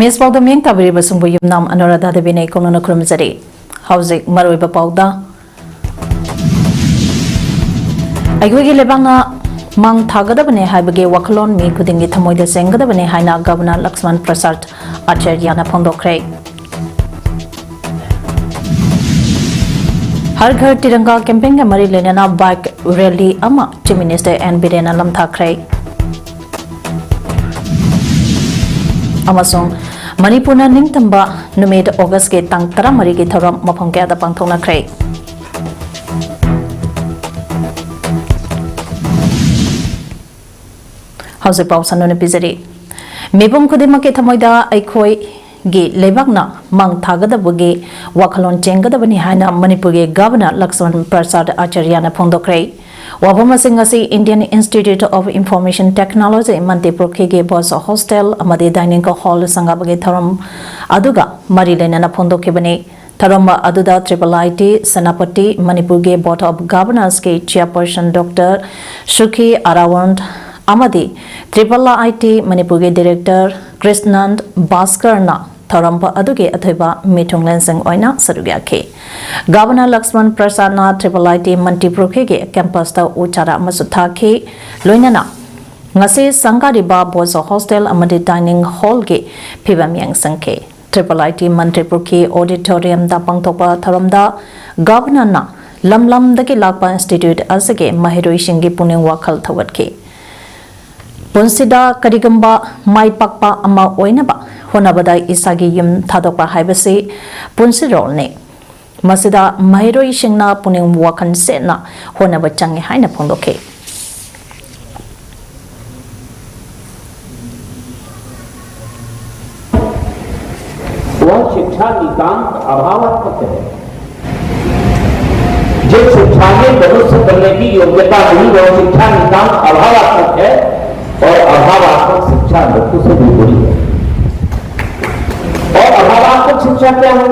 Miss PAODAM yang tabiri basungbu yumnam Anuradha Devine kono kurumzari. Hauzik maroi PAODAM. Aigwegi lebangna mang thagadabane haibage wakalon mi kudingi thamoida sengadabane haina Governor Laxman Prasad Acharya na phondokre. हर घर तिरंगा campaign के मरी लेना bike rally अमा chief minister N बिरेना लमथाख्रे अमसों मणिपुरना निंगतंबा नुमेट अगस्त के तंग तरा मरी की थरम मफम के आदा पांगथोंनाख्रे हौजे पाउ सनोने पिजरी मेबुम खुदिमा के थमोइदा अइखोई गी लेबागना mang thagadabagi wakalon chengadabani haina Manipur ge Governor Laxman Prasad Acharya na phondokre wabamasing asi Indian Institute of Information Technology Mantipur ge boys hostel amade dining hall sangabage tharam aduga marilena na phondokebani tharamba aduda IT Sanapati Manipur ge Board of Governors ke chairperson Dr. Sukhi Arawand amadi IT Manipur ge Director Krishnand Bhaskar na Tharamba aduge athoiba meeting lansing oina sarugya ke Governor Laxman Prasad na IT Mantipur ge campus ta uchara masutha ke loinana ngase sangariba boys hostel amade dining hall ge phibam yang sangke IT Mantipur ke auditorium da pangthopa tharamda Governor na lamlam dake lakpa institute asage mahiroi shingi puning wakhal thawat ke Punsida karigamba mai pakpa ama oinaba honabada isagi yum thadokpa haibase punsirol ne masida mahiroi shingna puning wakan sena honaba changi haina phondoke वह शिक्षा नितांत अभावात्मक है जिस शिक्षा में मनुष्य बनने की योग्यता नहीं वह शिक्षा नितांत अभावात्मक है और अभावात्मक शिक्षा मृत्यु से भी बुरी है और अभावात्मक शिक्षा क्या है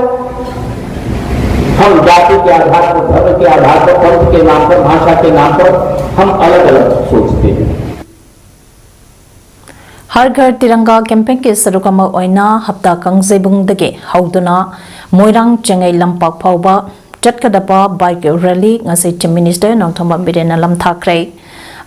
हम जाति के आधार पर धर्म के आधार पर पंथ के नाम पर भाषा के नाम पर हम अलग अलग सोचते हैं हर घर तिरंगा कैंपेन के सरुकमा ओइना हप्ता कंगजेबुंग दगे हौदुना मोइरांग चेंगै लंपाक फावबा चटकदपा bike rally ngasi chief minister नोंथोंबा बिरेना लमथाख्रे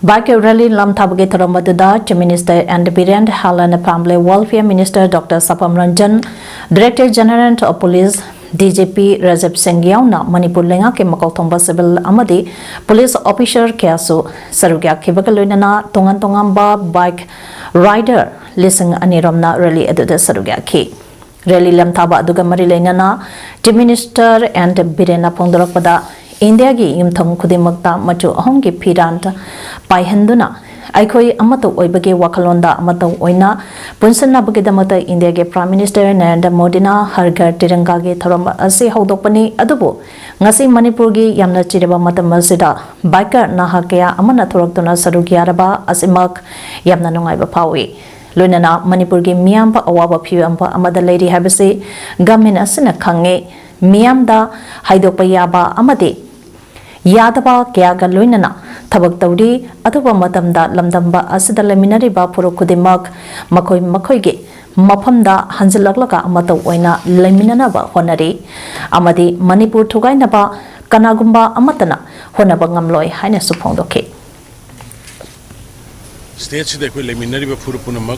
Baik rally lam thabage tharamadda Chief Minister and Birand Halan Family Welfare Minister Dr. Sapam Ranjan Director General of Police DGP Rajab Singh Yauna Manipur lenga ke makauthomba civil amadi police officer kyasu sarugya khibagaloinana tongan tongamba bike rider lising aniromna rally aduda sarugya khi rally lam thaba aduga mari leinana Chief Minister and Birena phongdorakpada India gi yumthong khudimakta machu ahong gi phirant paihanduna aikhoi amato oibage wakalonda amato oina punsanna bagedamata India ge Prime Minister Narendra Modi na har ghar tiranga ge thoram ase hodokpani adubu ngasi Manipur gi yamna chireba matam masida biker na hakya amana thoraktuna sarugyaraba asimak yamna nungaiba phawi loinana Manipur gi miyam pa awaba phiam pa amada lady habase gamin asina khange miyam da haidokpa yaba amade Yadaba Kyaga Luinana, Tabak Taudi, Atuba Matamda, Lamdamba, Asida Laminariba, Purukudimak, Makoi Makoige, Mapamda, Hansilaglaka, Amato Oina, Laminanaba, Honari, Amadi, Manipur Tugainaba, Kanagumba, Amatana, Honabangamloi, Haina Supondoke. States the Laminari Purupunamak,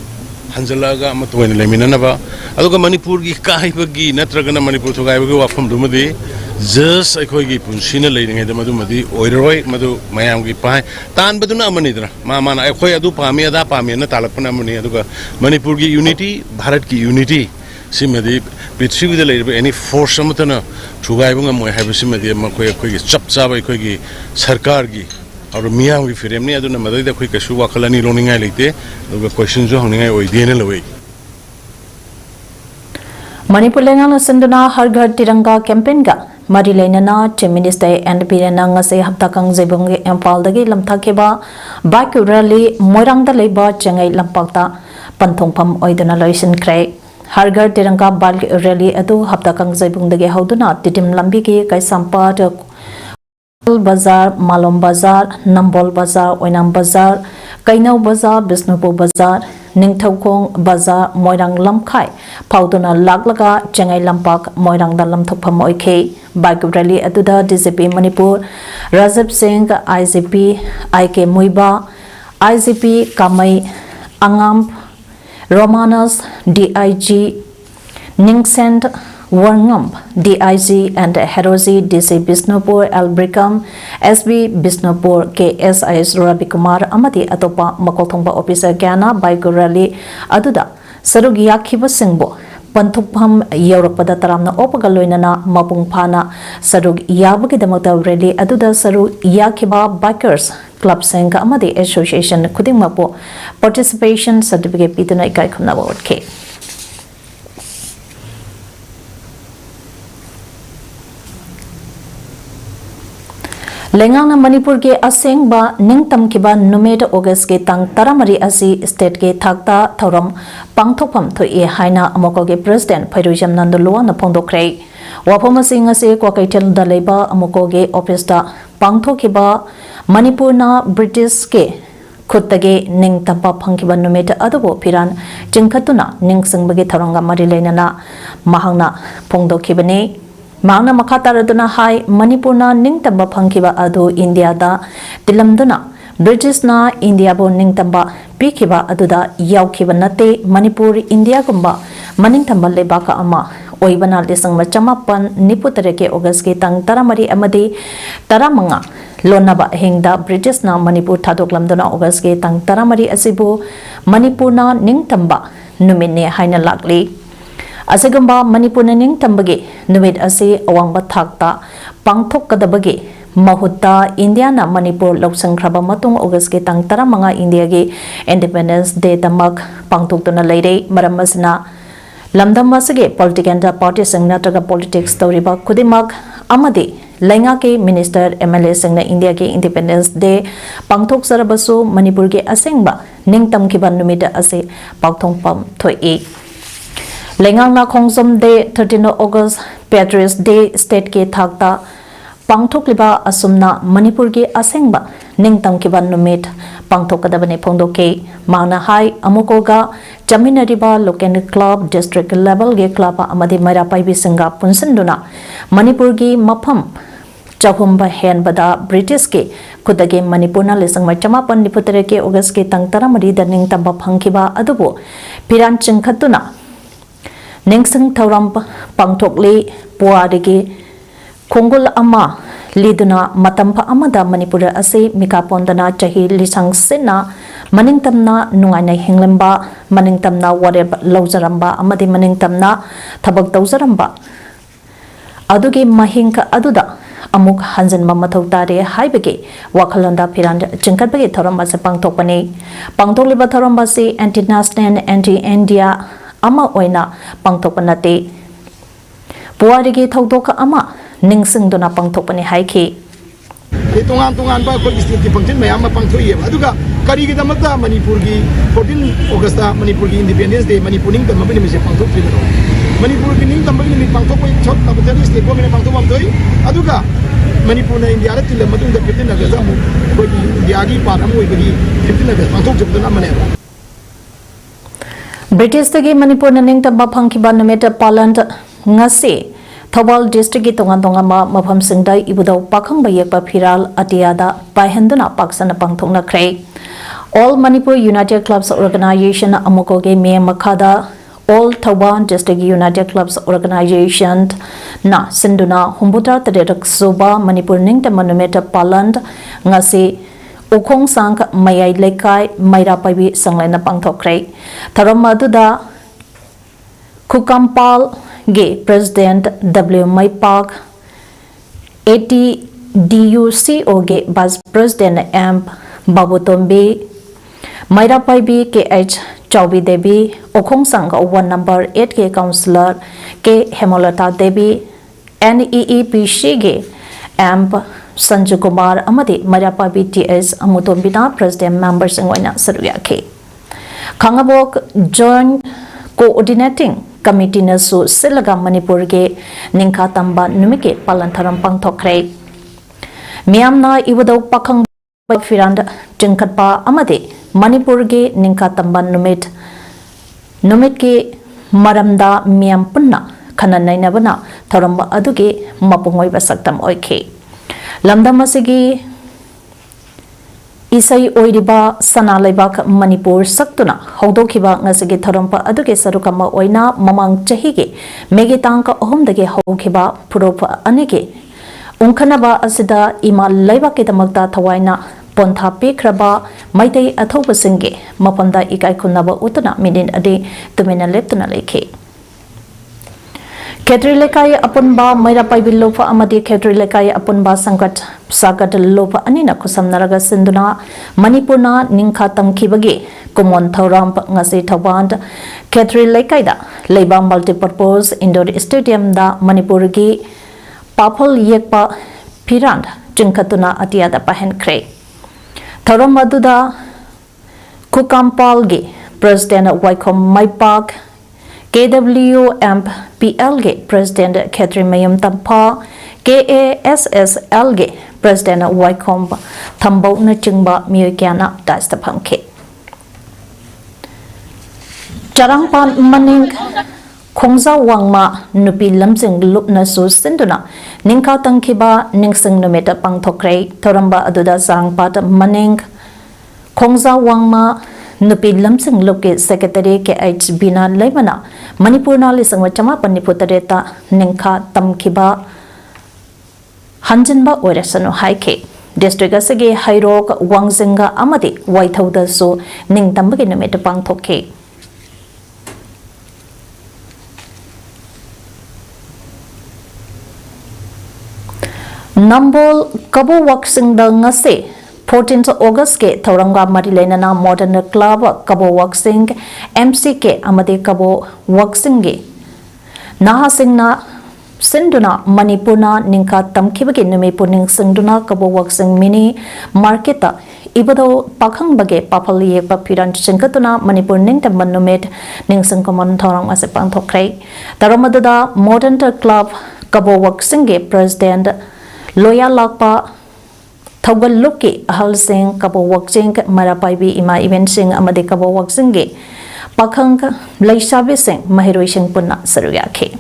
Hansalaga, Amatoin Laminanaba, Aluga Manipur, Kaibagi, Natragana Manipur Tugaiba from Dumadi. Just a coy punsina leading at the Madumadi, Oiroi, Madu, Mayam Pai, Tan Baduna Manidra, Mamma, I quay adu Pamia, da Pamia, Talapana Mania, Manipurgi unity, Bharatki unity, Simadi, Pitsu the lady, any force Samatana, Chugaibunga, my have Simadi, Makoya, Chapsaba, Kogi, Sarkargi, or Mia with Firemnia, the Mother, the quick Shuwa Kalani Loning Alite, the questions of Honing away, Diana away. Manipur lenga senduna har ghar tiranga campaign ga Mari Lainana, Chief Minister and Birena ngase hapta kangjebung empal dagi lamthakeba bike rally moirang da leba chengai lampakta panthongpham oiduna loisin krai har ghar tiranga bike rally adu hapta kangjebung dagi hauduna titim lambi ki kaisampa Bazar, Malom Bazar, Nambol Bazar, Oinam Bazar, Kainau Bazaar, Bisnupur Bazaar, Ningthokong Bazaar, Moirang Lamkai, Pauduna Laglaga, Chengai Lampak, Moirang Dalam Thokpham Oike, Bike Rally Aduda, DCP Manipur, Razib Singh, ICP, IK Muiba, ICP Kamai, Angam, Romanas, DIG, Ningsend, Warngam, DIG and Herozi, DC Bisnupur, Albrikam, SB Bisnupur, KSIS Rabikumar, Amati Atopa, Makothongba Officer Gana, Baigurali, Aduda, Sarugia Kiba Singbo, Pantupham, Europada Taramna Opagaloinana, Mapung Pana, Sarug Yabaki Damota Rally, Aduda Saru Yakiba Bikers, Club Senga Amadi Association, Kudimapo, Participation Certificate Pituna Kaikuna K. Lengang na Manipur ke aseng ba ningtam kiba numet August ke tang taramari asi state ke thakta thoram pangthokpam thoi haina amoko ke president Phairujam Nandulwa na phongdokre wapom sing ase ko kaitel da leba amoko ke office da pangthokiba Manipur na British ke khuttage ningtampa phangkiba numet adubo piran jingkhatuna ningsingbage thoranga mari leinana mahangna phongdokhibani Magna Makataraduna Hai, Manipurna Ningtamba Pankiba Adu India da Dilamduna, British na India bo Ningtamba, Pikiba Aduda, Yaukiba Nate, Manipur, India Gumba, Maningtamba Lebaka Ama, Oibana Lisang Machamapan, Niputareke Ogaski Tang Taramari Amadi, Taramanga, Lonaba Hingda, British na Manipur Tadoklamduna Ogaski Tang Taramari Asibu, Manipurna Ningtamba, Numine Haina Lakli. Asagamba Manipur ning tambage numit ase awangba thakta pangthok kadabage mahutta India na Manipur loksangkraba matung August ke tang taramanga India ge Independence Day tamak pangthok tuna leire maram asna lamdam masage political party sangna taga politics toriba kudimak amade lenga ke minister MLA sangna India ke Independence Day pangthok sarabasu Manipur ge asengba ningtam kiban numita ase pangthong pam thoi Lengang na Khongsom Day 13 August Patriots Day State ke thakta pangthok liba asumna Manipur ge asengba ningtam kiban numit pangthok kadabane phongdoke mana hai amukoga chaminariba local club district level ge club amadi maira paibi singa punsinduna Manipur ge mafam chahumba henbada British ke khudage Manipurna lesang machamapan niputere ke August ke tangtara mari da ningtam phangkiba adubo piran chingkhatuna Ningsing Tauram Pangtokli Puadigi Kongul Ama Liduna Matampa Amada Manipura Ase Mikapondana Chahi Lisang Sena Maningtamna Nungana Hinglemba Maningtamna Wareb Lauzaramba Amadi Maningtamna Tabak Tauzaramba Adugi Mahinka Aduda Amuk Hansen Mamatotare Haibege Wakalanda Piran Chinkabegi Toramba Se Pangtokani Pangtoliba Toramba Se Anti-National Anti-India Ama oina pangtokpanate Puarigi Taudoka Ama Ningsing Dona Pangtokpani Haiki tungan ba ko state ki function mayam pangthoi aduga kari gi damata Manipur gi 14 August Manipur gi Independence Day Manipur ning tam mabini se pangthok tri Manipur gi ning tam mabini pangthok ko chot tabtari state ko mine pangthok mam thoi aduga Manipur na India ra til madung da 15 August amu ko India gi par amu gi 15 August pangthok jubduna mane British tagi Manipur na ningtamba phangkiba numeta palant ngasi Thobal district ki tonga ma mafam singdai ibudau pakhang bayekpa phiral atiada paihenduna paksana pangthokna khrei All Manipur United Clubs Organization amuko ge me makhada All Thoban District United Clubs Organization na sinduna humbuta tadek soba Manipur ningtamba numeta palant ngasi Ukong sang mayai lekai maira paibi sanglena pangthokre tharam aduda Kukampal ge president W Mai Park 80 DUCO ge vice president M Babutombi maira paibi KH Chaubi Devi Ukong sang 1 number 8 ge councillor ke Hemolata Devi NEEPC ge M Sanju Kumar Amadi Marapa BTS Amutombina President Members in Wina Saruyake Kangabok Joint Coordinating Committee Nasu Silaga Manipur ge Ningka Tamba Numike Palantaram Pangtokre Miamna Iwado Pakang Firanda Jinkatpa Amadi Manipur ge ningka tamban numit ki maramda miyam punna khana nainabana thoramba adugi mapungoi basaktam oike lamdam asigi isai oiriba sana laibak Manipur saktuna haudokiba ngasigi thorampa aduge sarukama oina mamang chahige megitangka ohumdage haukiba puropa anige ungkhanaba asida ima laibak kidamakta thawaina Pontha Pikraba Maitei Athobasinge Mapanda Ikai Kunaba Utana Midin Ade Tumina Leptuna Leke Ketri Lekai Apunba Maira Paibilopa Amadi Ketri Lekai Apunba Sagat Lopa Anina Kusam Naraga Sinduna Manipurna Ninka Tamkibagi Kumon Thauramp Ngasi Thawand Ketri Lekaida Leba Multipurpose Indoor Stadium da Manipurgi Papal Yekpa Pirand Jinkatuna Atiada Pahen Kre Tharam Maduda Kukampalgi President Waikom Maipak KWMP PLG President Catherine Mayam Tampa KASSLG President Waikom Thambau Nachingba Miyakana Dastapamke Charangpan Maning Khongza Wangma Nupi Lamsing Lupna Su Sinduna Ningka Tangkiba Ningsing Numeta Pangthokre Thoramba Aduda Zangpat Maning Khongza Wangma Nupi Lamsing Luke Secretary KH Bina Lemana Manipurna Lisangwa Chama Paniputareta Ningka Tamkiba Hanjinba Oresano Haike District Asage Hairok Wangzinga Amadi Waithauda Su Ning Tambagi Numeta Pangthoke Nambol Kabo Waxing the Ngase 14th August ke Thoranga Marilenana Modern Club Kabo Waxing MCK Amade Kabo Waxing ge Nahasingna Sinduna Manipurna Ninka Tamkibagi Numi Puning Sinduna Kabo Waxing Mini Marketa Ibado Pakhang Bage Papali Papiran Chinkatuna Manipur Ningta Manumet Ningsing Common Thorang Asipang Thokre Taramadada Modern Club Kabo Waxing ge President Loya Lakpa Thogal Luki Ahal Singh Kabo Waxing Marapaibi Ima Event Singh Amade Kabo Waxing ge Pakhang Laishabi Singh Mahiroi Singh Punna Saruyake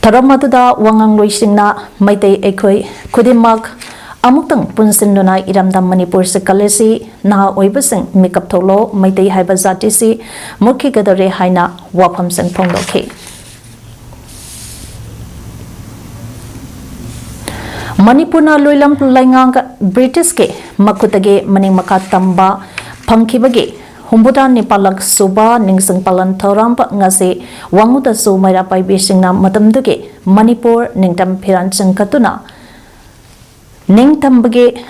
Tharamatuda Wangang Loi Singh na Maitei Ekoi Kudimak Amutang Punsinduna Iramdam Manipur Sekalesi Naha Oibasing Mikap Tholo Maitei Haibazati si Mukhi Gadare Haina Wapam Singh Pongdoke Manipurna Loilam Laingang British ke Makutage Maning Makatamba Pangkibage Humbuda Nipalak Suba Ningsing Palan Thoramp Ngase Wanguda Su Maira Pai Bishingna Matamduge Manipur Ningtam Piran Katuna Ningtambage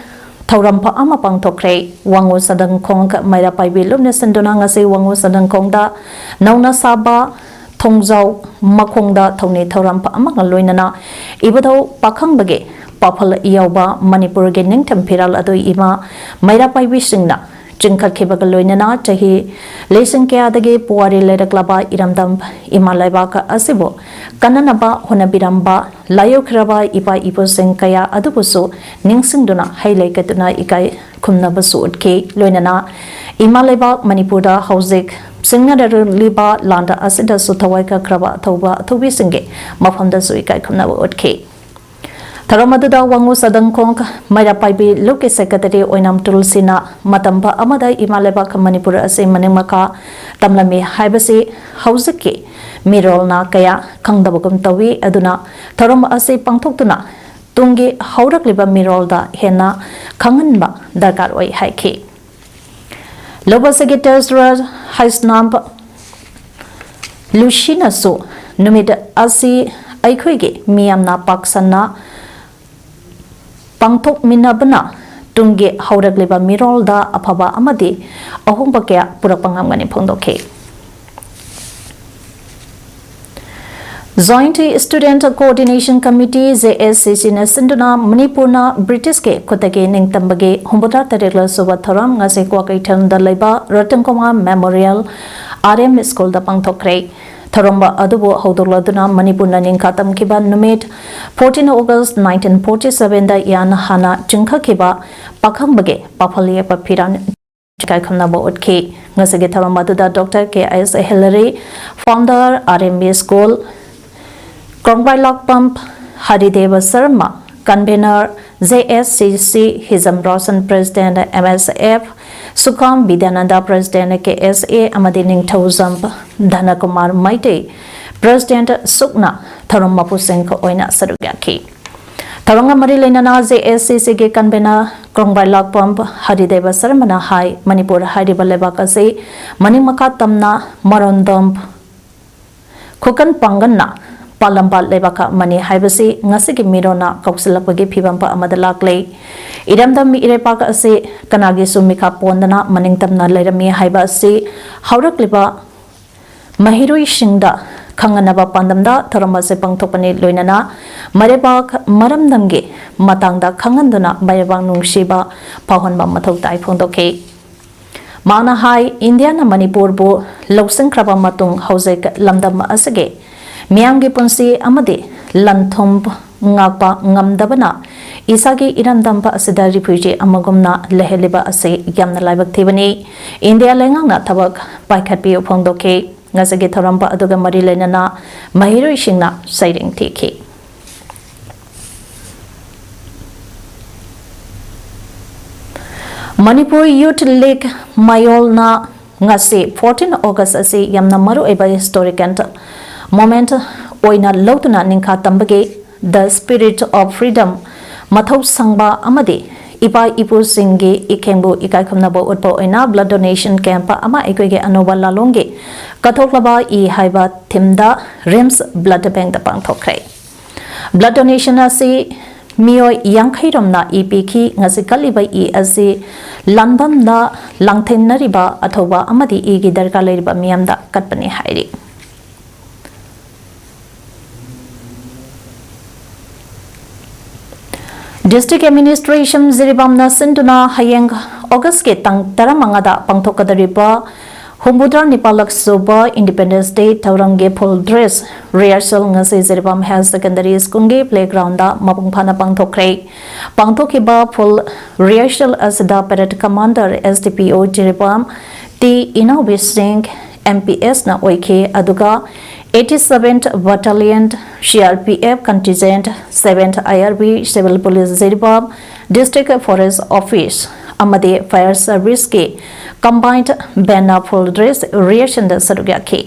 Thorampa Amapang Tokre Wangu Sadang Kong Maira Pai Bilumne Sanduna Ngase Wangu Sadang Kongda Nauna Saba Thongzau Makongda Thongni Thorampa Amangaloinana Ibado Pakhang Bage Papal Yauba Manipur Gening Tempiral Adu Ima Maira Pai Bishingna Jinkat Kibagaloinana Chahi Lesing Keadage Puari Ledaklaba Iramdam Ima Laibaka Asibo Kananaba Honabiramba Layokraba Ipa Ipo Senkaya Adubusu Ningsingduna Hailekatuna Ikai Kumnabasu Utke Loinana Ima Laibak Manipurda Hauzik Singadar Liba Landa Asida Sutawaika Kraba Thoba Thobi Singe Mafamda Suikai Kumnaba Utke Tharamaduda Wangu Sadang Kong Maira Paibi Luke Secretary Oinam Tulsina Matamba Amada Imaleba Manipur Ase Manimaka Tamlami Haibasi Hauziki Mirolna Kaya Kangdabagum Tawi Aduna Tharam Ase Pangthoktuna Tungi Haurakliba Mirolda Hena Kanganba Darkar Oi Haiki Loba Secretary Haisnamp Lushina Su Numid Asi Aikwege Miyamna Paksana Pangthok Minabana Tungi Hauragliba Mirolda Apaba Amadi Ahumbakia Purapangamani Pondoke Joint Student Coordination Committee JSCC na Sinduna Manipurna British ke Kotake Ningtambage Humbuta Taregla Suba Thoram Ngase Kwakai Tanda Laiba Ratankoma Memorial RM School da Pangthokre Tharamba Adubo Haudoladuna Manipurna Ningkatam Kiba Numit 14 August 1947 da Yan Hana Jinka Kiba Pakhambage Papalia Papiran kai khamna bo utki ngasage tharam maduda Dr. K.S. Hillary founder RMB School Krongbai Lok Pump Harideva Sharma convener JSCC Hizam Rosen president MSF Sukam Vidyananda president KSA amadi Ningthau Dhana Kumar Maite president Sukna Tharum Mapuseng ko oina sarugyaki Tharanga mari lenana JSCC ke convener Krongbai Lok Pump Harideva Sharma na hai Manipur Hairiba lebak ase manimaka tamna marondom Khukan pangan na Palamba lebaka mani haibasi ngasigi mirona kausilapagi phibampa amada laklei iramdam mi irepaka ase kanagi sumika pondana maningtamna lerami haiba ase haurakliba mahiroi singda khanganaba pandamda tharamase pangthopani loinana marebak maramdamge matangda khanganduna bayabang nungsiba pahonba mathau tai phongdoke mana hai India na Manipur bu loksingkraba matung haujek lamdam asage Miyamgi punsi amade lanthom ngapa ngamdabana isagi iramdamba asida refugee amagumna leheliba ase yamna laibak thibani India lengangna thabak paikhatpi phongdoke ngasagi thoramba aduga mari lenana mahiroi singna sairing thiki Manipur Youth League Mayolna ngasi 14 August ase yamna maru eba historic moment oina lotuna ningkha tambage the spirit of freedom mathau sangba amadi ipa ipu singge ikengbu ikai khumnabo utpo oina blood donation camp ama ikoge anoba lalongge kathoklaba I haiba thimda rims blood bank da pangthokre blood donation ase miyoi yangkhairomna ipiki ngasi kalibai I ase lanbamda langthenariba athoba amadi igi darka leiriba miyamda katpani hairi District Administration Ziribamna Sinduna Hayeng August ke tang taramangada pangthokadariba Humbudra Nipalak Suba Independence Day Taurange full dress rehearsal ngasi Ziribam High Secondary School ge playground da mapungphana pangthokre pangthokiba full rehearsal asida parade commander SDPO Ziribam T Inawi Singh MPS na oike aduga 87th Battalion CRPF contingent 7th IRB Civil Police Ziribam District Forest Office amade Fire Service ke combined banner full dress reaction da sarugyaki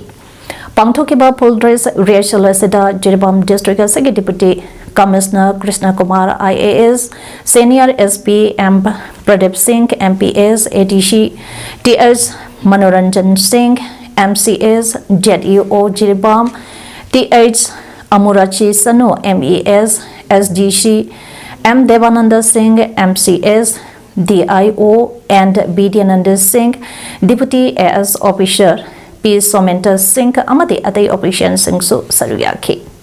pangthokiba full dress rehearsal asida Ziribam District Asagi Deputy Commissioner Krishna Kumar IAS Senior SP M Pradip Singh MPS ATC TS Manoranjan Singh MCS JEO Ziribam TH Amurachi Sanu MES SDC M Devananda Singh MCS DIO and Bidyananda Singh Deputy AS Officer P Somenta Singh amadi atai Operation Singh su saruyaki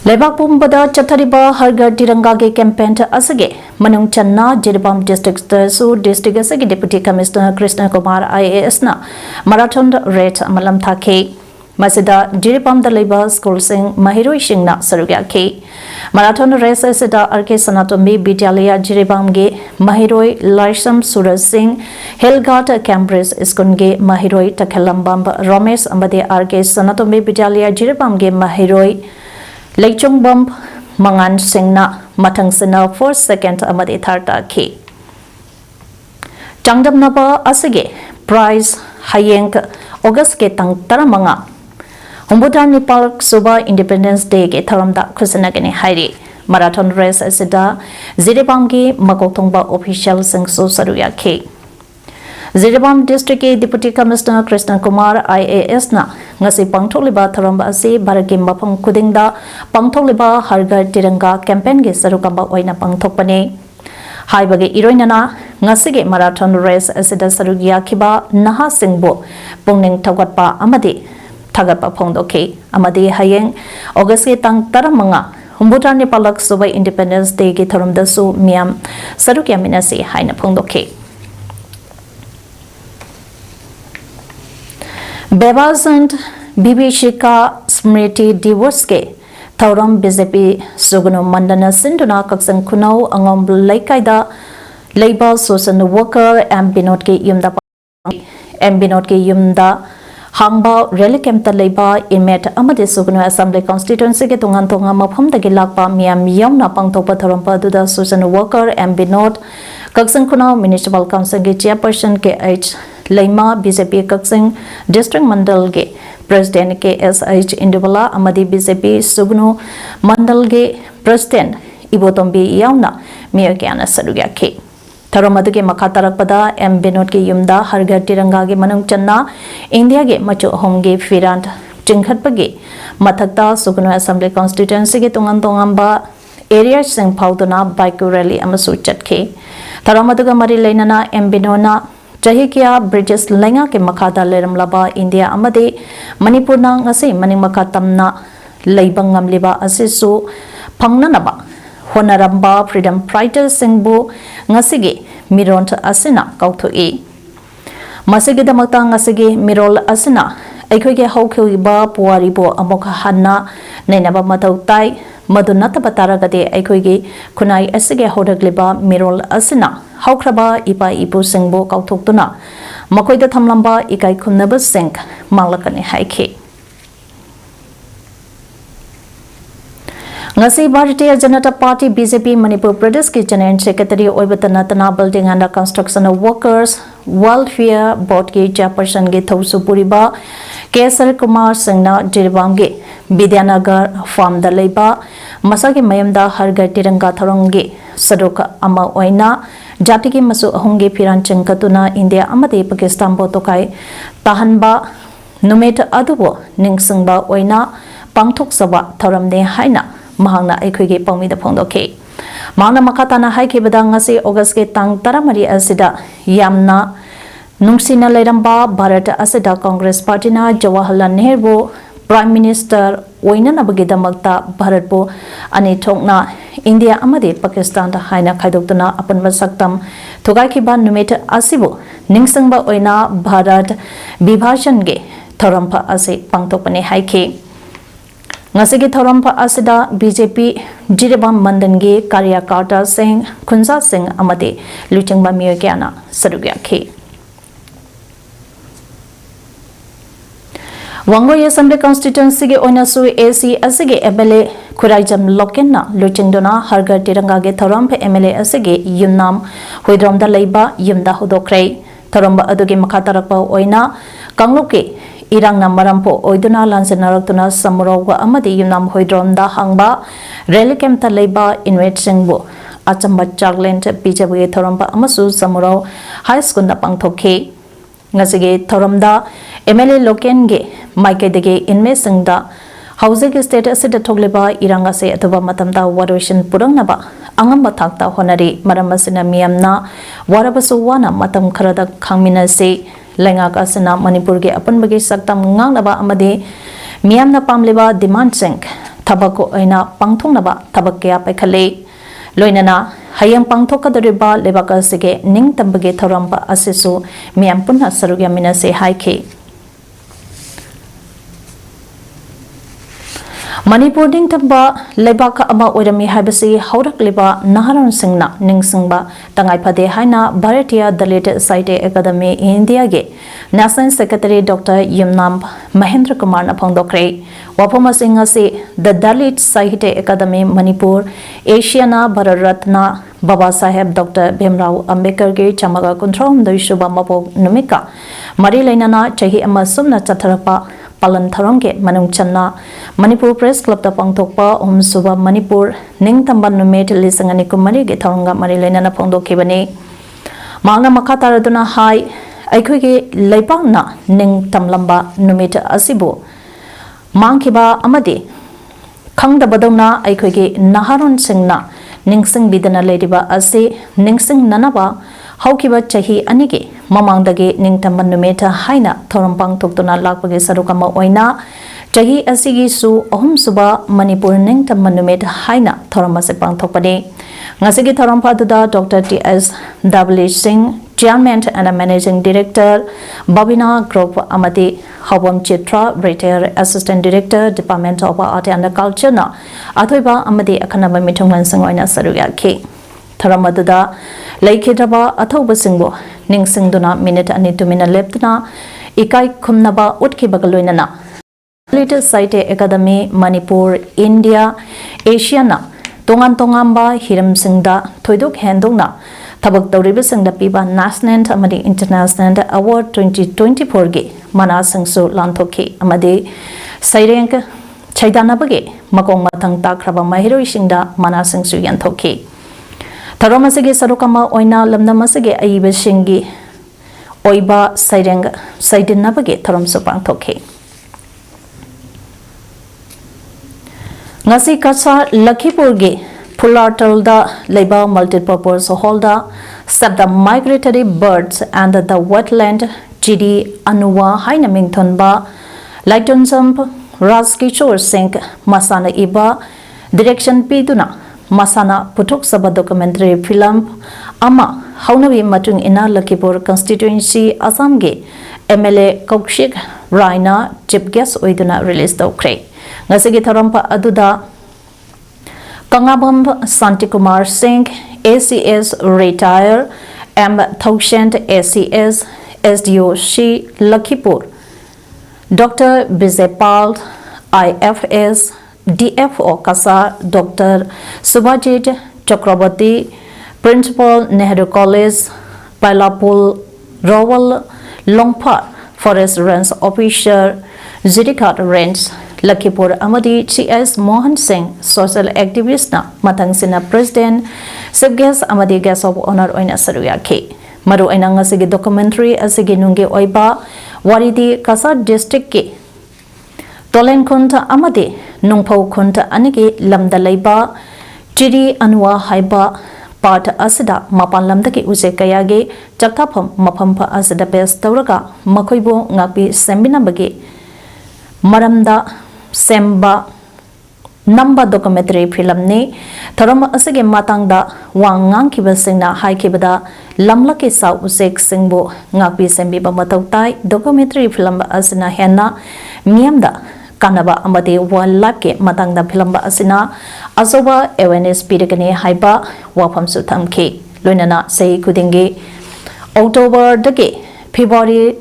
Lebak pumbada chathariba harga tiranga ge campaign asage manung channa Ziribam district su district asage deputy commissioner Krishna Kumar IAS na marathon rate malam thake masida Ziribam da leba school sing mahiroi sing na sarugyaki marathon race asida RK Sanatomi Vidyalaya Ziribam ge mahiroi Laisam Suraj Singh Hillghat Cambridge School ge mahiroi Takhelambam Ramesh amade RK Sanatomi Vidyalaya Ziribam ge mahiroi Leichung Bump Mangan Singna Matang Sina 4th 2nd amadi tharta ki Changdam naba asige prize hayeng August ke tang taramanga Humbutan Nepal Suba Independence Day ke tharamda khusanagani hairi marathon race asida Ziribam gi makokthongba official singsu saruya ki Ziribam District ke Deputy Commissioner Krishna Kumar IAS na ngasi pangtholiba tharamba ase baraki mapang kudingda pangtholiba harga tiranga campaign ge sarukamba oina pangthokpani haibage iroinana ngasige marathon race asida sarugya khiba naha singbo pungning thawatpa amadi thagatpa phongdoke amadi hayeng August ke tang taramanga Humbutan Nepalak Suba Independence Day ke tharamda su miam sarukya minasi haina phongdoke Bebas and Bibishika Smriti Divorce ke Thauram BJP Sugunu Mandana Sinduna Kaksan Kunau Angom Laikaida Labor Social Worker and Binot Ki Yumda and Binot Ki Yumda Hangba Relicam Talaba Imet Amadi Sugunu Assembly Constituency Tungan Tonga Mapam the Gilakpa Miam Yamna Pangtopa Tharampa Duda Social Worker and Binot Kaksan Kunau Municipal Council Chairperson KH Laima BJP Kaksan District Mandal Ge President KSH Indubala Amadi BJP Sugunu Mandal Ge President Ibotombi Yauna Miyakiana Saduga K. Tharamadu ke Makatarakpada M Binot ke Yumda Harga Tiranga ge Manung Channa India ge Machu Home ge Firant Chingkhatpagi Mathakta Sugunu Assembly Constituency ge Tungan Tongamba Area Sing Paudana Bike Rally Amasu Chatke Tharamadu ga Mari Lainana M Binona Jahikia Bridges Lenga ke Makata Leram Laba India Amade Manipur na ngasi maning makatamna Laibangam Liba Asisu Pangnanaba Honaramba Freedom Fighter Singbu Ngasigi Miron Asina Kautu E Masigi Damakta Ngasigi Mirol Asina Ekoge Hokiba Puaribo Amoka Hana Nenaba Matautai Madunata Bataragade Ekoge Kunai Asige Hodagliba Mirol Asina Haukraba Ipa Ipu Singbo Kaututuna Makoida Tamlamba Ikai Kunaba Sink Malakane Haike Ngasi Bharatiya Janata Party BJP Manipur Pradesh ki General Secretary Oibatanatana Building under Construction of Workers Welfare Board ki Chairperson ge Thausu Puriba Kesar Kumar Singna Jiribam ge Vidyanagar Farm da Leiba Masagi Mayamda Harga Tiranga Tharong Sadoka Ama Oina Jati ki Masu Ahunge Piran Chenkatuna India Amade Pakistan Botokai Tahanba Numeta Adubo Ningsingba Oina Pangthok Saba Tharamne Haina Mahangna Equige Pomi the Pondoke. Mana Makatana Haiki Badangasi August Tang Taramari Asida Yamna Nungsina Leramba Bharat Asida Congress Party na Jawaharlal Nehru Prime Minister Oinana Bagida Magta Bharatbo Ani Tongna India Amade Pakistan Haina Kaidoktana Apan Vasaktam Togakiba Numeta Asibu Ningsangba Oina Bharat Bibhashange Thorampa Ase Pangtopane Haike. Ngasigi Thorampa Asida BJP Jiribam Mandange Karyakarta Singh Kunza Singh Amade Luchingba Miyogyana Sadugyake Wangoy Assembly Constituency ge Oinasu AC Asige Ebele Kurajam Lokena Luchingdona Harga Tiranga ge Thorampa MLA Asige Yumnam Huidromda Leiba Yumda Hudokre Thoramba Adugi Makatarapa Oina Kangluke Irang Namarampo Oiduna Lansenaratuna Samuroga Amadi Yunam Hoidronda Hangba Relicam Taleba Inwet Singbo Achamba Chagland Pijabu Thorampa Amasu Samuro High School na Pangtoke Ngasige Thoramda MLA Lokenge Maike Dege Inme Singda Housing State Asida Togleba Irangase Atuba Matamda Warishan Purangnaba Angamba Takta Honari Maramasina Miamna Warabasu Wana Matam Karada Kangmina Se Lengak Asana Manipur ge Apan Bagi Saktam Ngangnaba Amade Miamna Pamleba Demand Sink Tabako Aina Pangtongnaba Tabakya Pekale Loinana Hayang Pangtokadariba Lebaka Sige Ning Tambage Thorampa Asisu Miampuna Sarugyamina Se Haike Manipur ding tamba lebaka ama oirami habasi haurak leba naharon singna ningsingba tangai phade haina Bharatiya Dalit Site Academy India ge National Secretary Dr. Yumnam Mahendra Kumar na phongdokre wapoma singa se the Dalit Site Academy Manipur Asiana Bharatratna Baba Saheb Dr. Bhimrao Ambedkar ge chamaga kontrom doi shuba mapo numika mari lainana chahi ama sumna chatharapa Palan Tharongge Manung Channa Manipur Press Club da Pangtokpa Suba Manipur Ning Tamban Numet Lisangani Kumari ge Tharonga Marilena na Pongdokibane Mangna Makataraduna Hai Aikuge Leipangna Ning Tamlamba Numet Asibu Mangkiba Amade Kangda Badona Aikuge Naharon Singna Ningsing Bidana Lediba Ase Ningsing Nanaba Haukiba Chahi Anige Mamangdage Ningtamban Numeta Haina Thorampang Tuktuna Lakpage Sarukama Oina Chahi Asigi Su Suba Manipur Ningtamban Numeta Haina Thoramasepang Topade Ngasigi Thorampa Duda Dr. T.S. W. Singh Chairman and Managing Director, Babina Group Amadi Hawam Chitra, Retail Assistant Director, Department of Art and Culture na Athoiba Amadi Akanaba Mitungman Sangoina Saruya K. Tharamadada Laikidaba Athoba Singbo Ning Singduna Minute Anitumina Leptuna Ikai Kumnaba Utki Bagaluinana Latest Site Academy Manipur India Asia na Tongan Tongamba Hiram Singda Thoiduk Hendungna Tabak Tauriba Singda Piba National Amadi International Award 2024 ge Mana Singsu Lantoki Amadi Sairenk Chaidanabage Makong Matang Takraba Mahiro Singda Mana Singsu Yantoki Taramasage Sarukama Oina Lamnamasage Aiba Shingi Oiba Saireng Saidinabage Taram Supang Toki Ngasi Kasa Lakhipurge Pulartalda Labor Multipurpose Holder Sabda Migratory Birds and the Wetland GD Anuwa Hainamington Ba Lighton Jump Raskishore Sink Masana Iba Direction Piduna Masana Putuk Saba documentary film Ama Haunavi Matung Ina Lakhipur constituency Assamge MLA Kaukshik Raina Chief Guest Oiduna released the Ukray Ngasigi Tharampa Aduda Kangabam Santikumar Singh ACS Retire M Thaushant ACS SDO Shi Lakhipur Dr. Bizepal IFS DFO Kasa Dr. Subhajit Chakraborty Principal Nehru College Pailapul Rawal Longpar Forest Range Officer Zidikat Range Lakhipur Amadi CS Mohan Singh Social Activist na Matangsina President Subguest Amadi Guest of Honor Oina Saruya K Maru Aina Ngasigi documentary Asigi Nungi Oiba Waridi Kasa District K Tolen Kunta Amadi Nungpau Kunta Anigi Lamda Laiba Chiri Anwa Haiba Part Asida Mapan Lamdaki Use Kayagi Chakapam Mapampa Asida Best Tauraga Makoibo Ngapi Sembina Bagi Maramda Semba Namba documentary film ni Tharama Asige Matangda Wangang Kibasingna Hai Kibada Lamlaki Sa Usek Singbo Ngapi Sembi Bamatautai documentary film Asina Henna Miamda Kanaba Amadi Wallake Matangda Filamba Asina Asoba Awareness Pirikani Haiba Wapam Sutamki Lunana Sei Kudingi October Dagi February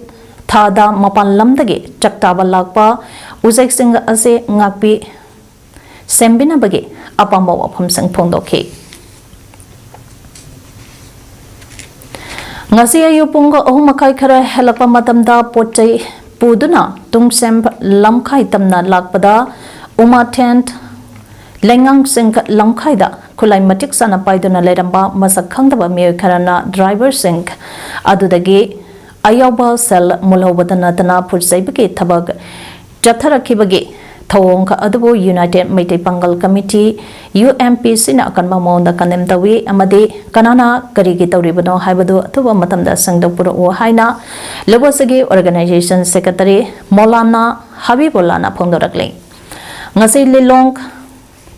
Thada Mapan Lamdagi Chaktaba Lakpa Uzek Singh Ase Ngapi Sembina Bagi Apamba Wapam Sang Pondoki Ngasi Ayupunga Ohumakai Kara Helapa Matamda Poche Puduna Tungsemp Lamkai Tamna Lakpada Uma Tent Lengang Singh Lamkaida Kulai Matik Sana Paiduna Ledamba Masakangdaba Mir Karana Driver Singh Adudagi Ayaba Sel Mulhobadana Tana Pursebaki Tabag Jatharakibagi Thawongka Adubo United Meite Pangal Committee UMPC na akan mamonda kanem tawi amadi kanana karigi tawribano haibadu tuwa matamda sangdapura o haina lebosagi organization secretary Maulana Habibullah na phongdorakle ngasi lilong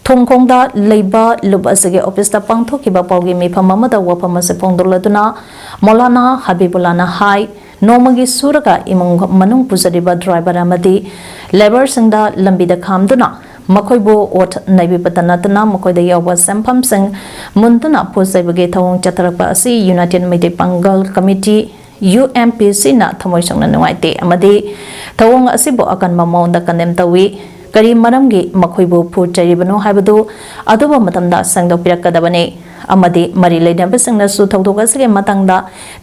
thongkongda leiba lubasage office ta pangthokiba pawgi mifam amada wafam ase phongdoladuna Maulana Habibullah na hai Nomagi Suraga imong manung puzariba driver amadi labor singda lambida khamduna makoibo ot naibi patanatana makoida yawa sampam sing muntuna pusaibage thawong chatarapa asi United Meite Pangal Committee UMPC na thamoi songna nuaite amadi thawong asibo akan mamonda kanem tawi kari maramgi makoibo purjaribano haibadu aduba matamda sangdo pirakadabane amadi mari leidaba singna su thawdoga sige matangda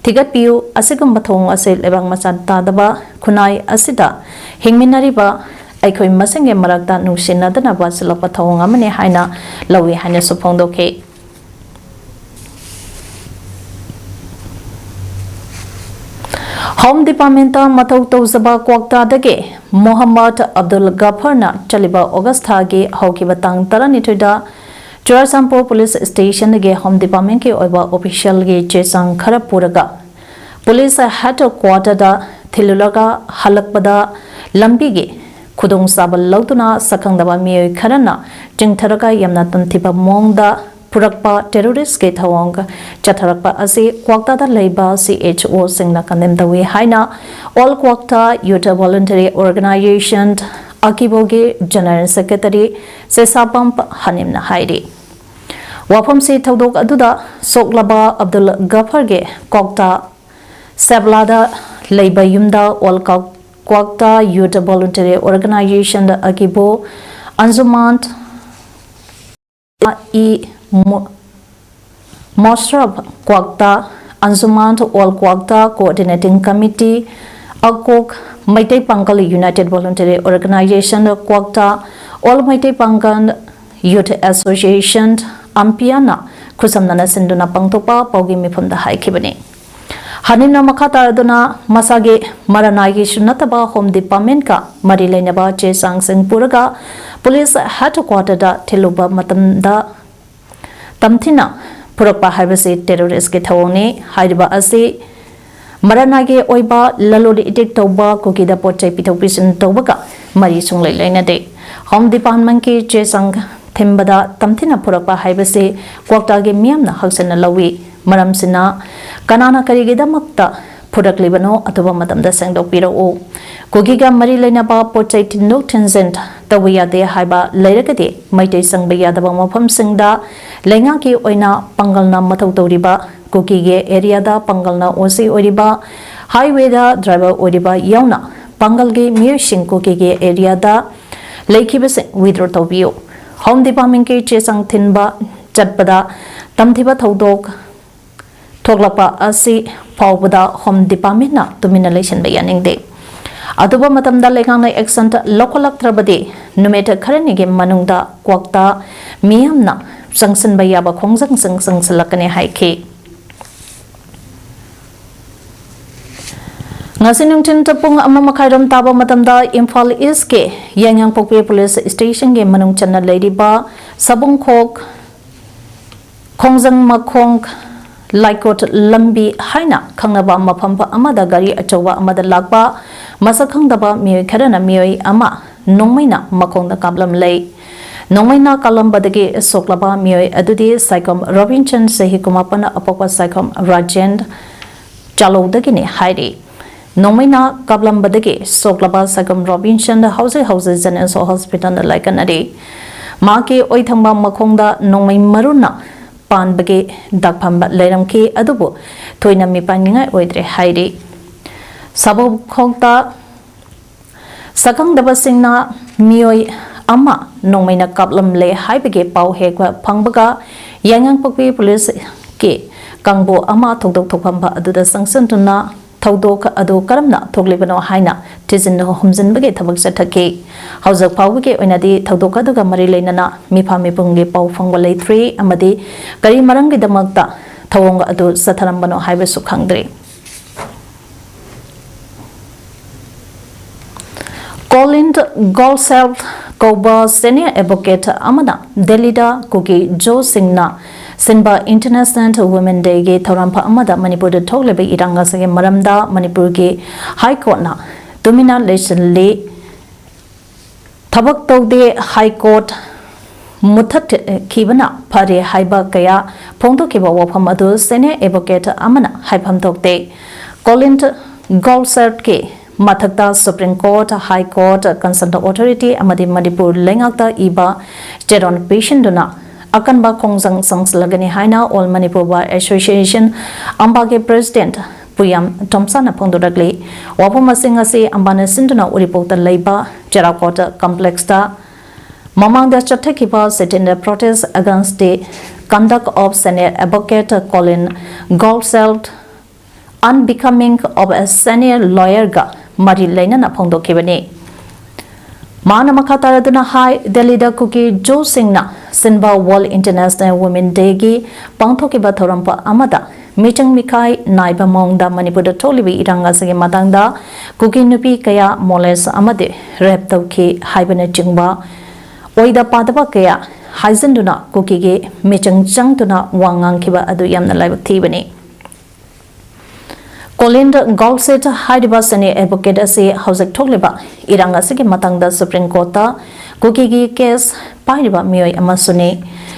thigat piu asigum bathong ase lebang masanta daba khunai asida hingminariba aikhoi masenge marakta nungsinadana basilapa thawong amane haina lawi haina su phongdoke Home Department Matau Tozaba Kwakta Dage Mohammad Abdul Ghafarna Chaliba Augusta ge Haukiba Tang Taranituda Churasampo Police Station ge Home Department ke oiba official ge chesang Kharapuraga Police Headquarter da Thilulaga Halakpada Lambi ge Khudong Sabal Lautuna Sakangdaba Mioi Kharana Jingtharaga Yamna Tantiba Mongda पुरक्पा terrorist के थवंग चथरक्पा असे क्वाक्ता दा लेबा CHO सिंगना कंडेम तवे हाइना all Kwakta youth voluntary organisation अकीबोगे जनरल सेक्रेटरी सेसापम हनिमना हाइरी वाफम से थौदोक अदुदा सोकलबा अब्दुल गफर गे क्वाक्ता सेबलादा लेबा युमदा all Kwakta youth voluntary organisation अकीबो अंजुमान ई मोस्ट्रब क्वाक्ता अंजुमान ऑल क्वाक्ता कोऑर्डिनेटिंग कमिटी अकोक मैते पंगल यूनाइटेड वॉलंटरी ऑर्गेनाइजेशन क्वाक्ता ऑल मैते पंगल यूथ एसोसिएशन अम्पियाना खुसमना सिंधुना पंगतोपा पौगी मिफमदा हाइखिबने हनिना मखाता अदुना मसागे मरनागी सुनतबा होम डिपार्टमेंट का मरी लेनबा चे सांगसिंग पुरगा पुलिस हेडक्वार्टर दा थिलुबा मतमदा तमथिना पुरकपा हाइबसे टेररिस्ट के थवने हाइबा असे मरनागे ओइबा ललोली इटिक तौबा कुकीदा पोचै पिथौ पिसन तौबका मरी सुंगलै लेनदे होम डिपार्टमेंट के चे सांग थिम्बदा तमथिना पुरकपा हाइबसे क्वाक्टागे मियामना हक्सना लवी मरमसिना कनाना करिगेदमक्ता फुरकलिबनो अथवा मतमदा सेंगदोकपिरओ कुकीगा मरी लेनबा पोचै थिन्दोक थिनजेंट तवयादे हाइबा लेरगदे मैतै संगबा यादबा मफमसिंगदा लेंगाकी ओइना पंगलना मथौ तौरिबा कुकीगे एरियादा पंगलना ओसी ओरिबा हाईवेदा ड्राइवर ओरिबा यावना पंगलगे मियसिंग कुकीगे एरियादा लेखिबसे विड्रॉ तौबियो होम डिपार्टमेंट के चेसंग थिनबा चटपदा तमथिबा थौदोक थोगलपा असि फावबदा होम डिपार्टमेंट ना तुमिना लेसन बयानिंगदे अदुबा मतमदा लेगांग एक्शन लौखलक्त्रबदे नुमेट खरनिगे मनुंगदा क्वाक्ता मियामना संगसन बयाबा खोंजंग संगसलकने हाइखे ngasi nungtin tapung amma makhairam taba matamda Imphal East ke yangyang pokpe police station ge manung channa leidiba sabung khok khongjang makhong laikot lambi haina khangnaba maphampa amada gari achowa amada lakpa masakhangdaba mioi kharana mioi ama nongmaina makhongda kablam lei nongmaina kalambadagi soklaba mioi adudi saikom Robinson sehi kumapana apokwa saikom Rajend chalodagine hairi नोमैना काबलम्बदगे सोक्लबा सगम Robinson हाउसे general hospital लाइकनरे माके ओइथंबा मखोंदा नोमै मरुना पानबगे दागफंबा लेरमके अदुबो थोइना मिपानिंगा ओइद्रे हाइरे सबो खोंता सकंगदबा सिंगना मियोय अमा नोमैना काबलमले हाइबगे पाउ हेगवा फंगबगा यांगंग पकवे पुलिस के कांगबो अमा थोकदोक थोकफंबा अदुदा संगसनतुना थौदोक अदो करमना थोगलिबनो हाइना तिजिन हमजनबगे थबक चथके हौजक फावगे ओइनादि थौदोक अदुगा मरि लेनना मिफा मिपुंगे पाउ फंगवा लेथ्रे अमदि करी मरंगे दमकता थवंग अदु सथरमबनो हाइबसु खंगद्रे कॉलिंड गोलसेल्फ कोबा सीनियर एडवोकेट अमना दिल्लीदा कुकी जो सिंगना सिंबा इंटरनेशनल वुमेन डे के थौरामफा अमदा मणिपुर थोगलेबे इरांगा सगे मरमदा मणिपुर के हाई कोर्ट ना तुमिना लेसनले थबक तौदे हाई कोर्ट मुथत खिबना फरे हाइबा कया फोंदोकिबा वफम अदु सीनियर एडवोकेट अमना हाइफम तोक्ते कॉलिंड गोलसेल्फ के मथक्ता supreme court high court concern authority अमदि मणिपुर लेंगाक्ता इबा स्टेट पेशेंट दुना अकनबा खोंजंग संगसलगनी हाइना ऑल मणिपुर बार एसोसिएशन अंबागे प्रेसिडेंट पुयम टॉमसन फोंदोरगले वाफमसिंग असे अंबाने सिंधुना उरिपोक्ता लेबा चेराकोट कॉम्प्लेक्स ता ममांगदा चथकिबा sitting the protest against the conduct of senior advocate Colin Gonsalves unbecoming of a senior lawyer गा मरी लेना फोंदोकिबने माना मखातारदुना हाई दिल्लीदा कुकी जो सिंगना सिंबा वर्ल्ड इंटरनेशनल वुमेन डे की पांथोकिबा थौरंपा अमदा मिचंग मिखाई नाइबा मोंगदा मणिपुर थोलिबि इरांगा सगे मतंगदा कुकी नुपी कया मोलेस अमदे रेप तौखि हाइबने चिंगबा ओइदा पादबा कया हाइजनदुना कुकी गे मिचंग चंगदुना वांगांखिबा अदु यामना लाइबक थीबने कोलिंड गोलसेट हाइडिबा सीनियर एडवोकेट असे हौजक थोगलेबा इरांगा सगे मतंगदा सुप्रीम कोर्ट कुकी गी case पाइरिबा मियोय अमसुने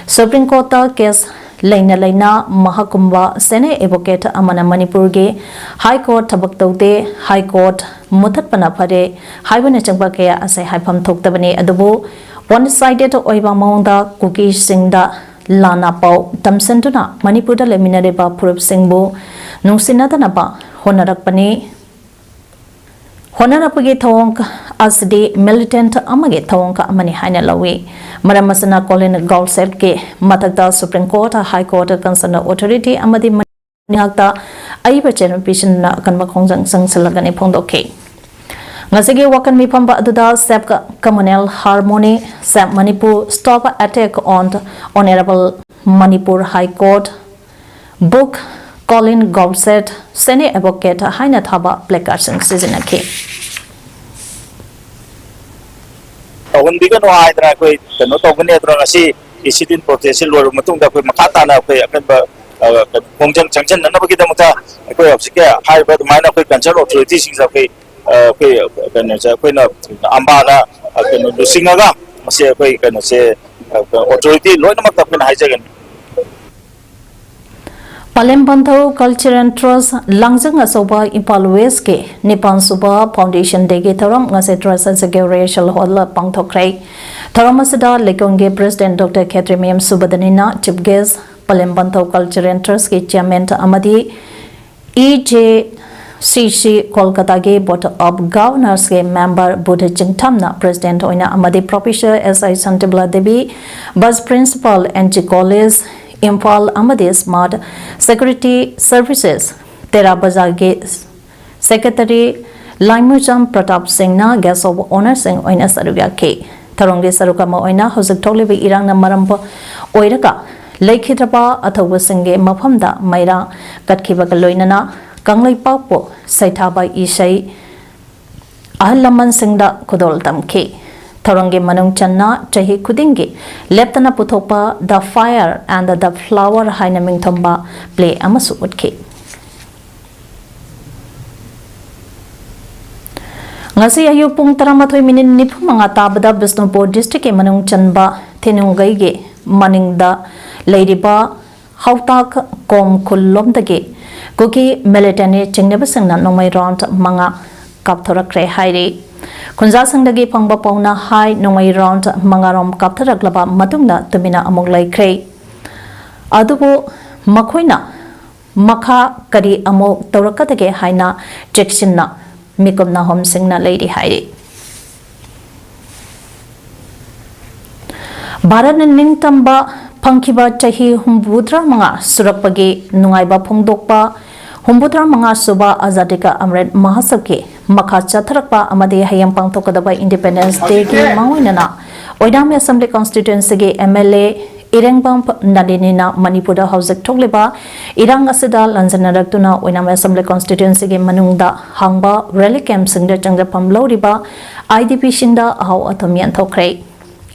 Supreme Court case Laina Laina Mahakumba Sene Advocate Amana Manipurge High Court Tabaktote High Court Mutat Panapare Highway Chambakea as a Hypam Toktabane Adobo one-sided Oiba Monda Kuki Singda Lana Pau Tamsentuna Manipura Leminareba Purup Singbo Nusinatanapa Honarakpani Honarapagi Tawonk as the militant Amage Tawonka Amani Haina Lawi Maramasana Colin Golsetke Matagda Supreme Court High Court Concerned Authority Amadi Manihakta Aiba Cherumpishin Kanmakong Sang Salagani Pondoke Ngasigi Wakan Mipamba Aduda Sep Communal Harmony Sep Manipur Stop Attack on Honorable Manipur High Court Book Colin Golset Sene Advocate Haina Thaba Placards Season Ake Wendikan wahai koi keno togani adra ngasi isitin protesi luar matung da koi makata na koi akan ba kongjang changchen na bagi da muta koi apsika hai ba mana koi concern authority sing sa koi kena sa koi na amba na kena dusingaga masih koi kena se authority luar na makta kena hai jagan Palembantho Culture and Trust Langjang Asoba Impal West ke Nipan Suba Foundation Dege Thoram Ngase Trust as a racial hodla Pangthokrai Thoramasada Lekonge President Dr. Katrimiam Subadanina Chief Guest Palembantho Culture and Trust ke Chairman Amadi EJCC Kolkata ge Board of Governors ke Member Buddha Jingtamna President Oina Amadi Professor S.I. Santibla Devi Bus Principal NG College Impal Amadi Smart Security Services Tera Bazar Secretary Laimujam Pratap Singh na Guest of Honor Singh Oina Saruga K Tarongde Sarukama Oina Hosik Tolibi Irang na Marampa Oiraka Laikhitrapa Athawa Singhe Maphamda Maira Katkiba Kaloinana Kanglai Papo Saitaba Ishai Ahlaman Singda Kudol Tamke Thorange Manung Channa Chahi Kudingi Leptana Putopa The Fire and the Flower Hainaming Tomba Play Amasu Utke Ngasi ayu pung taramathoy minin nipu mga tabada Bisnupur District Manung Chanba Tinungaige Maningda Ladyba Hautak Kom Kulomdage Kuki Melitani Chingnebasang na Nomay Round mga Kapthorakre Hairi Kunza Sangdagi Pangba Pauna Hai Nomay Round Mangarom Kaptharaglaba Matungna Tumina Among Laikre Adubo Makoina Makha Kari Amo Taurakatake Haina Jacksina Mikumna Hom Singna Lady Hairi Baran Ning Tamba Pangkiba Chahi Humbudra Manga Surapagi Nungaiba Pungdokpa Humbudra Manga Suba Azadika Amred Mahasabke Makha Chatharakpa Amadi Hayam Pangtokadaba Independence Day ki Mawinana Oidam Assembly Constituency ge MLA Irengbam Nadinina Manipura Housek Togliba Irang Asida Lanzanaratuna Oidam Assembly Constituency ge Manungda Hangba Rally Camp Singda Changrapam Loriba IDP Shinda Ahaw Atomian Thokre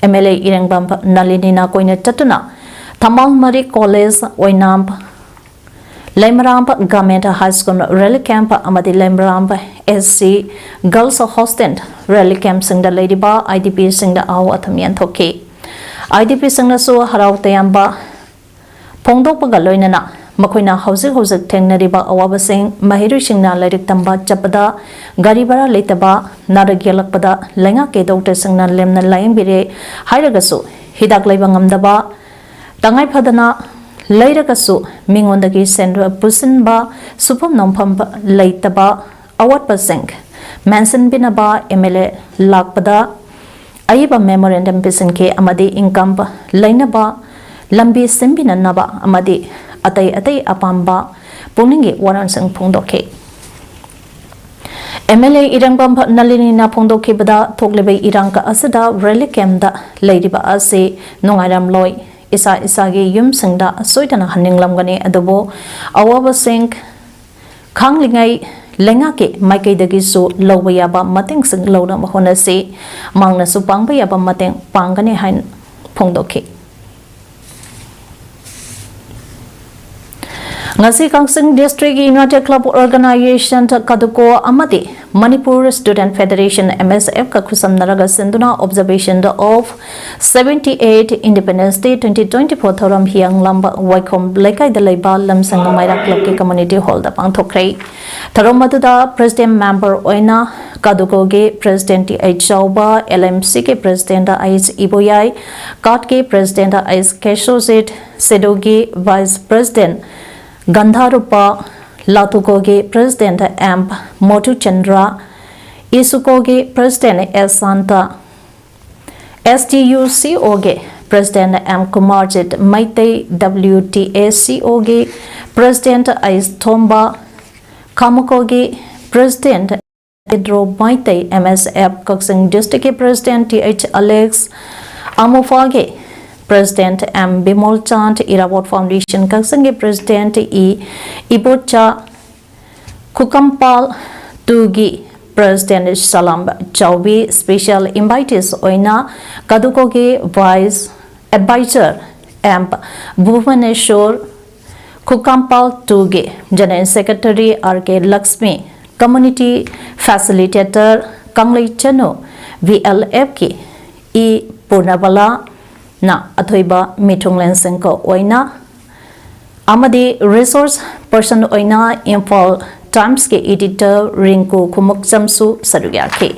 MLA Irengbam Nalinina Koina Tatuna Tamal Mari College Oinam Lemramp Government High School Rally Camp Amadi Lemramp SC Girls Hostel Rally Camp Singda Ladyba IDP Singda Aw Athamian Thoke IDP Singda Su Harau Tayamba Pongdok Pagaloinana Makoina Hausi Hosik Tengnariba Awaba Sing Mahiru Singna Lirik Tamba Chapada Garibara Letaba Naragyalakpada Lenga Ke Dr. Singna Lemna Layambire Hairagasu Hidak Laibangamdaba Tangai Padana Lairakasu Mingondagi Sendra Pusinba Supam Nompam Laitaba Awat Pasink Manson Binaba MLA Lakpada Aiba Memorandum Pisinke Amadi Income Lainaba Lambi Simbina Naba Amadi Atay Apamba Puningi Waran Sang Pungdoke MLA Irangbam Nalinina Pungdoke Bada Toglebe Iranka Asada Rally Camda Ladyba Ase Nongaram Loy Isa Isagi Yum Singda Soitana Haninglamgani Adobo Awaba Sing Kanglingai Lengake Maike Dagisu Lowayaba Mating Sing Lona Mahonasi Mangna Supangbayaba Mating Pangani Hain Pongdoke Ngasi Kangsing District United Club Organization Kaduko Amati Manipur Student Federation MSF ka khusamnaraga sinduna observation of 78 Independence Day 2024 thoram hiang lamba waikhom lekai da leiba lamsang maira club ke community hall da pangthokrai thoram maduda president member oina kaduko ge president H Chauba LMC ke president Is Iboyai kat ke president Is Keshozit Sedogi vice president Gandharupa Latukoge President M. Motu Chandra, Isukoge President S. Santa, STUCOge President M. Kumarjit Maite, WTACOge President Is Tomba, Kamukoge President Pedro Maite, MSF Koksing District President T.H. Alex, Amufage President M. Bimol Chand, Irawat Foundation Kaksange President E. Ibocha Kukampal Tugi, President Salam Chaubi, Special Invitees Oina, Kadukoge Vice Advisor M. Bhuvaneshwar Kukampal Tugi, General Secretary R.K. Lakshmi, Community Facilitator Kanglei Chanu, VLFK E. Purnabala, na athoiba mitunglen sengko oina amadi resource person oina Imphal Times ke editor Rinku Khumuk Jamsu sarugya ke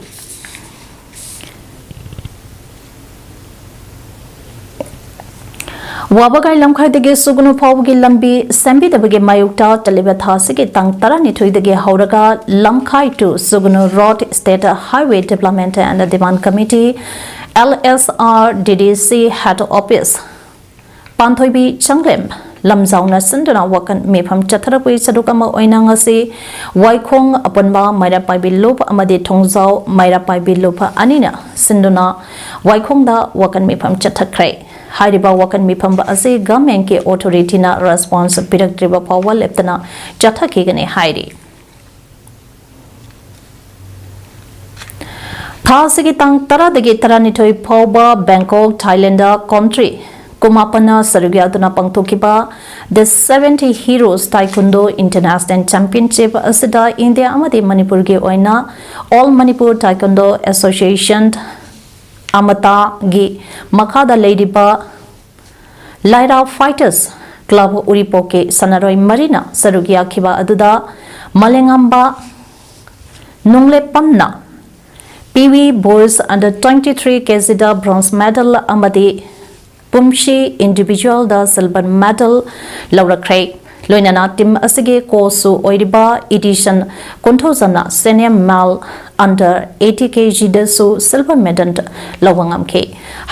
wabagai lamkhai dege sugunu phawgi lambi sambi dabage mayukta taliba thasi ke tang tarani thui dege hauraga lamkhai to sugunu road state highway development and demand committee LSR DDC head office Panthoibi Changlem Lamzauna Sinduna Wakan Mepam Chatharapi Sadukama Oinangasi Waikong Aponba Mairapai Bilup Amadi Tongzao Mairapai Bilupa Anina Sinduna Waikong da Wakan Mepam Chathakrai Hariba Wakan Mepamba Asi Gamenke Authority na response Piraktriba Power Leptana Chathakigane Hairi Thasigi tang tara degi taranithoi phawba Bangkok Thailand country kumapana sarugyaduna pangthokiba the 70 heroes taekwondo international championship asida India amadi Manipur ge oina all Manipur taekwondo association amata gi makhada leidiba Laira fighters club uripoke sanaroi marina sarugya khiba aduda malengamba nungle pamna PV boys under 23 kg bronze medal amadi Pumshi individual da silver medal laurakrai loinana team asige kosu oiriba edition konthozana senior male under 80 kg da su silver medal lawangam ke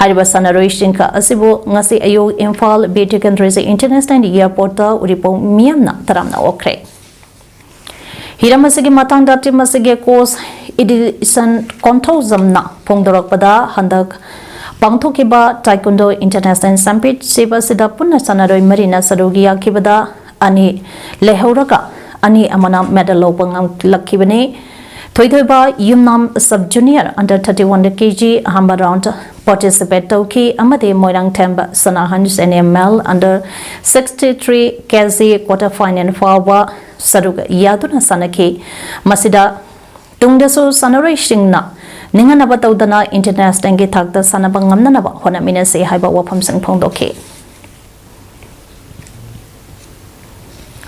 hariba sanaroi shinka asibu ngasi ayo Imphal Betikan Reze International Airport da uripo miamna taramna okre Hiramasigi matangda team asige kos edition konthozamna pongdorakpada handak pangthokiba taekwondo international championship asida punna sanaroi marina sarugiya kibada ani lehauraga ani amana medal lopangam lakhibane thoidhoiba yumnam sub junior under 31 kg hamba round participate toki amade moirang themba sanahan NML under 63 kg quarter final forwa saruga yaduna sanaki masida tungdaso sanaroi singna ninganaba tawdana international ge thakta sanaba ngamnanaba honamina se haiba wafam sang phongdoke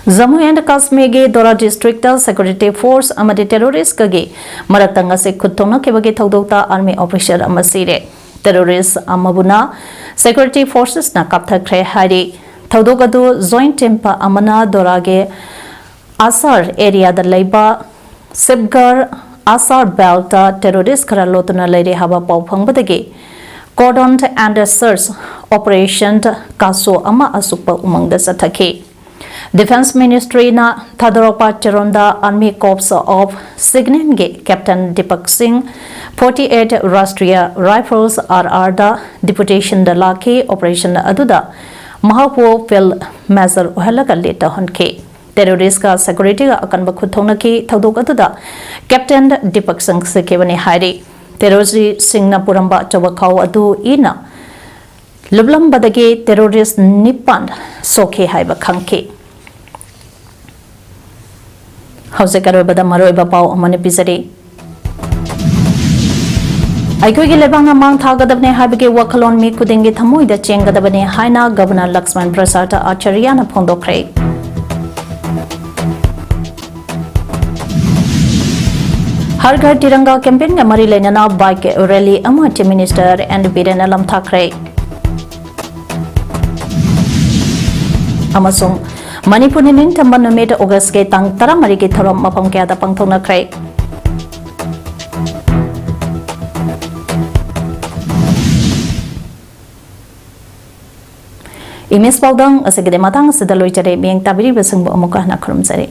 Jammu and Kashmir ge Dora district security force amade terrorist kage maratanga se khutthona kebage thawdokta army officer amasire terrorist amabuna security forces na kapthakre hari thawdokadu joint tempa amana Dora ge Asar area da leiba Sibgar Asar Belta terrorist kara lotuna leire haba pau phangbadagi cordon and search operation kaso ama asukpa umangda sathaki Defense Ministry na Thadaropa Charonda Army Corps of Signan ge Captain Deepak Singh 48 Rashtriya Rifles RR da deputation da laki operation aduda mahapo fel measure ohalaga leta honke terrorist ka security ga akan ba khuthongna ki thodok atuda Captain Deepak Singh se kebani hairi terrorist singna puramba chawakhaw adu ina lublam badage terrorist nipan sokhe haiba khangke hause karobada maroi ba paw amane pisari ꯑꯩꯈꯣꯏꯒꯤ ꯂꯩꯕꯥꯛꯅ ꯃꯥꯡ ꯊꯥꯒꯗꯕꯅꯤ ꯍꯥꯏꯕꯒꯤ ꯋꯥꯈꯜꯂꯣꯟ ꯃꯤ ꯈꯨꯗꯤꯡꯒꯤ ꯊꯃꯣꯏꯗ ꯆꯦꯟꯒꯗꯕꯅꯤ ꯍꯥꯏꯅ governor Lakshman ꯄ꯭ꯔꯁꯥꯗ ꯑꯥꯆꯥꯔꯌꯥꯅ ꯐꯣꯡꯗꯣꯛꯈ꯭ꯔꯦ꯫ हर घर तिरंगा कैंपेन का मरी लेना bike rally chief minister and Biren लमथाख्रे। मणिपुर निंगथंबा नुमित अगस्त के तंग 13 की थरम मफम कयादा पांगथोकनख्रे। इमेज पाउदंग असगदे मतंग सिदा लोइचरे मियंग ताबिरि बसंग अमुका हना खरुमजरे।